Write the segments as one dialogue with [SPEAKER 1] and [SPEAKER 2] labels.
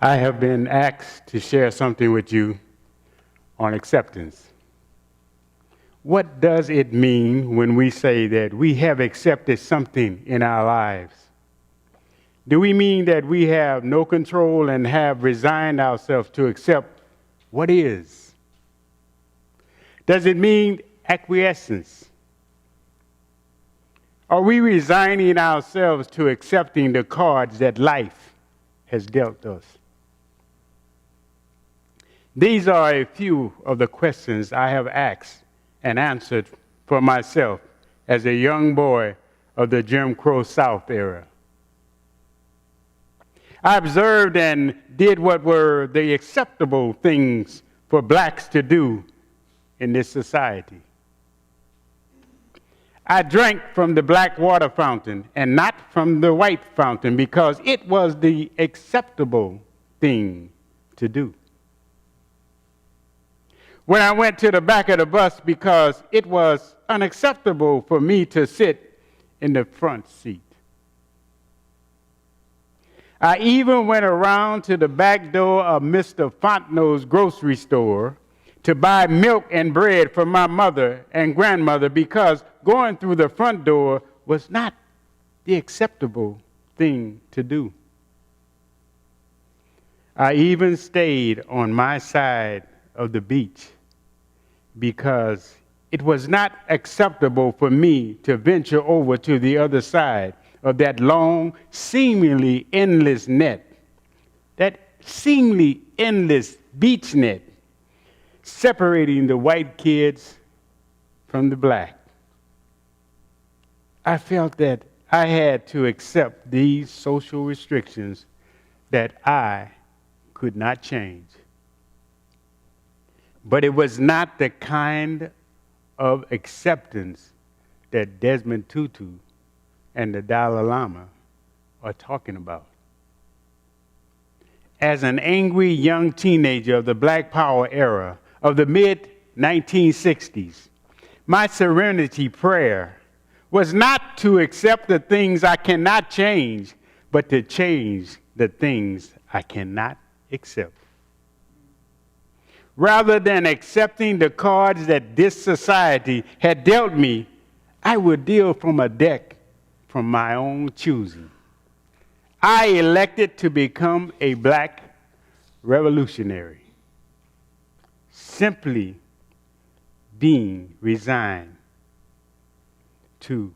[SPEAKER 1] I have been asked to share something with you on acceptance. What does it mean when we say that we have accepted something in our lives? Do we mean that we have no control and have resigned ourselves to accept what is? Does it mean acquiescence? Are we resigning ourselves to accepting the cards that life has dealt us? These are a few of the questions I have asked and answered for myself as a young boy of the Jim Crow South era. I observed and did what were the acceptable things for blacks to do in this society. I drank from the black water fountain and not from the white fountain because it was the acceptable thing to do. When I went to the back of the bus because it was unacceptable for me to sit in the front seat. I even went around to the back door of Mr. Fontenot's grocery store to buy milk and bread for my mother and grandmother because going through the front door was not the acceptable thing to do. I even stayed on my side of the beach because it was not acceptable for me to venture over to the other side of that long, seemingly endless net, that seemingly endless beach net, separating the white kids from the black. I felt that I had to accept these social restrictions that I could not change. But it was not the kind of acceptance that Desmond Tutu and the Dalai Lama are talking about. As an angry young teenager of the Black Power era of the mid-1960s, my serenity prayer was not to accept the things I cannot change, but to change the things I cannot accept. Rather than accepting the cards that this society had dealt me, I would deal from a deck from my own choosing. I elected to become a black revolutionary, simply being resigned to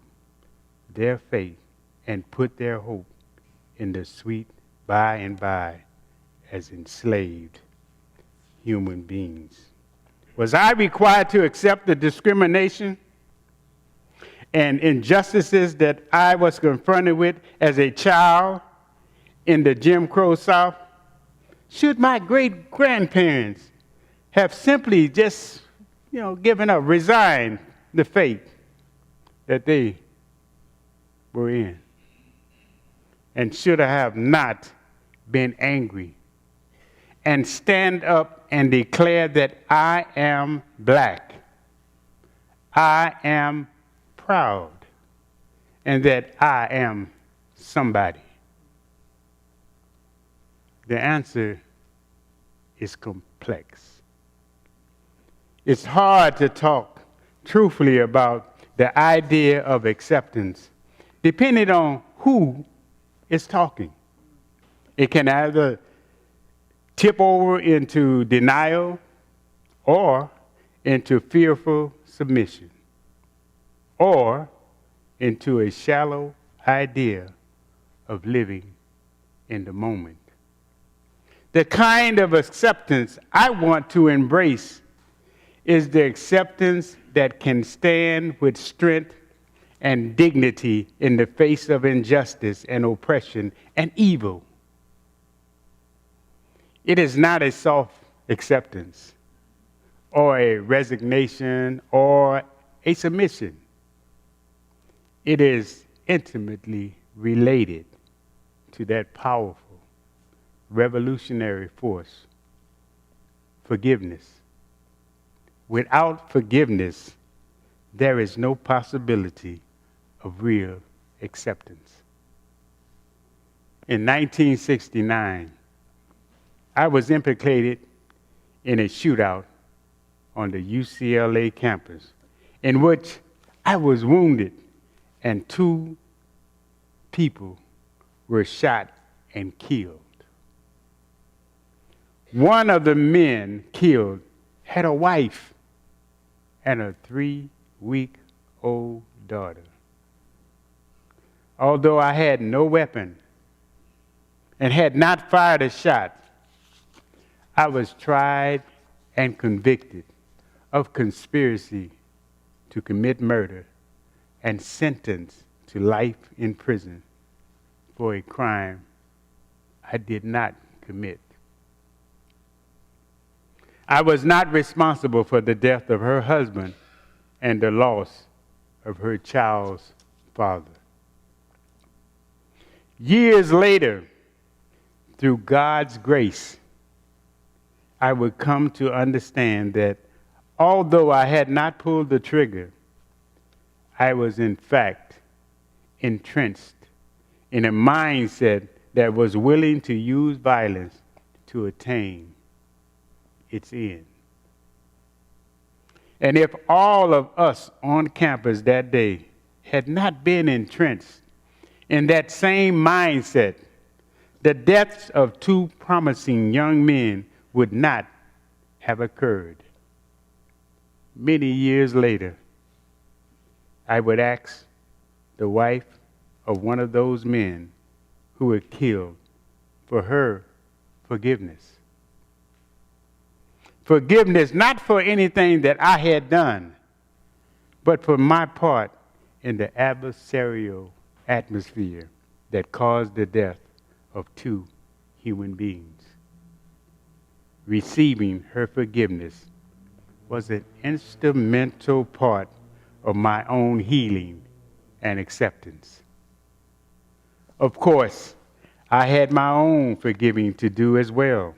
[SPEAKER 1] their fate and put their hope in the sweet by and by as enslaved human beings. Was I required to accept the discrimination and injustices that I was confronted with as a child in the Jim Crow South? Should my great-grandparents have simply just, given up, resigned the fate that they were in? And should I have not been angry and stand up and declare that I am black, I am proud, and that I am somebody? The answer is complex. It's hard to talk truthfully about the idea of acceptance, depending on who is talking. It can either tip over into denial or into fearful submission, or into a shallow idea of living in the moment. The kind of acceptance I want to embrace is the acceptance that can stand with strength and dignity in the face of injustice and oppression and evil. It is not a soft acceptance or a resignation or a submission. It is intimately related to that powerful revolutionary force, forgiveness. Without forgiveness, there is no possibility of real acceptance. In 1969, I was implicated in a shootout on the UCLA campus in which I was wounded and 2 people were shot and killed. One of the men killed had a wife and a 3-week-old daughter. Although I had no weapon and had not fired a shot, I was tried and convicted of conspiracy to commit murder and sentenced to life in prison for a crime I did not commit. I was not responsible for the death of her husband and the loss of her child's father. Years later, through God's grace, I would come to understand that although I had not pulled the trigger, I was in fact entrenched in a mindset that was willing to use violence to attain its end. And if all of us on campus that day had not been entrenched in that same mindset, the deaths of 2 promising young men would not have occurred. Many years later, I would ask the wife of one of those men who were killed for her forgiveness. Forgiveness not for anything that I had done, but for my part in the adversarial atmosphere that caused the death of 2 human beings. Receiving her forgiveness was an instrumental part of my own healing and acceptance. Of course, I had my own forgiving to do as well.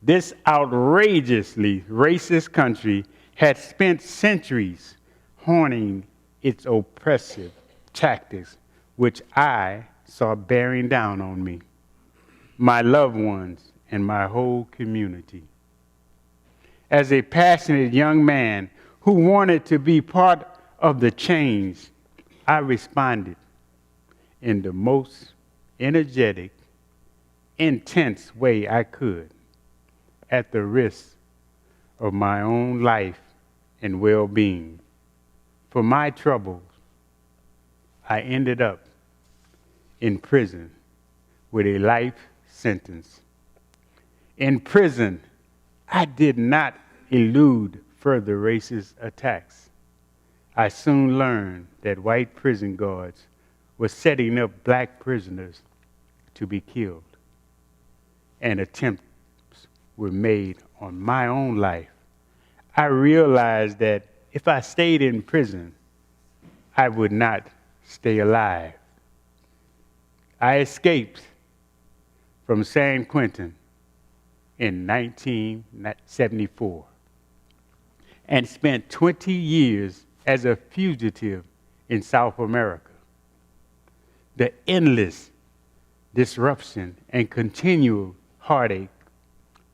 [SPEAKER 1] This outrageously racist country had spent centuries honing its oppressive tactics, which I saw bearing down on me, my loved ones, and my whole community. As a passionate young man who wanted to be part of the change, I responded in the most energetic, intense way I could, at the risk of my own life and well-being. For my troubles, I ended up in prison with a life sentence. In prison, I did not elude further racist attacks. I soon learned that white prison guards were setting up black prisoners to be killed, and attempts were made on my own life. I realized that if I stayed in prison, I would not stay alive. I escaped from San Quentin in 1974 and spent 20 years as a fugitive in South America. The endless disruption and continual heartache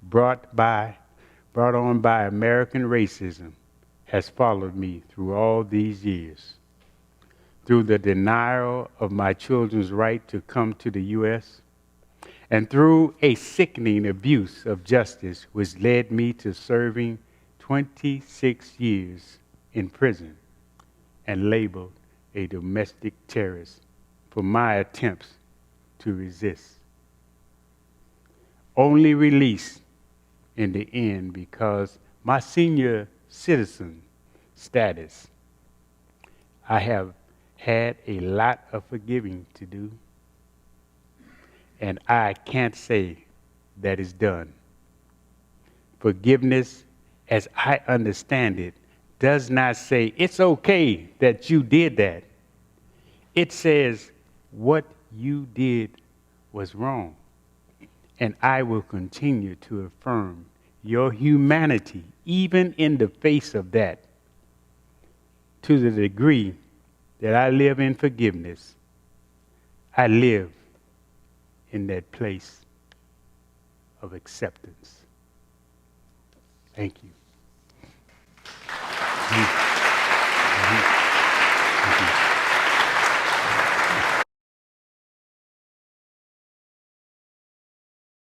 [SPEAKER 1] brought on by American racism has followed me through all these years. Through the denial of my children's right to come to the U.S., and through a sickening abuse of justice which led me to serving 26 years in prison and labeled a domestic terrorist for my attempts to resist. Only released in the end because my senior citizen status. I have had a lot of forgiving to do, and I can't say that is done. Forgiveness, as I understand it, does not say it's okay that you did that. It says what you did was wrong, and I will continue to affirm your humanity even in the face of that. To the degree that I live in forgiveness, I live in that place of acceptance. Thank you.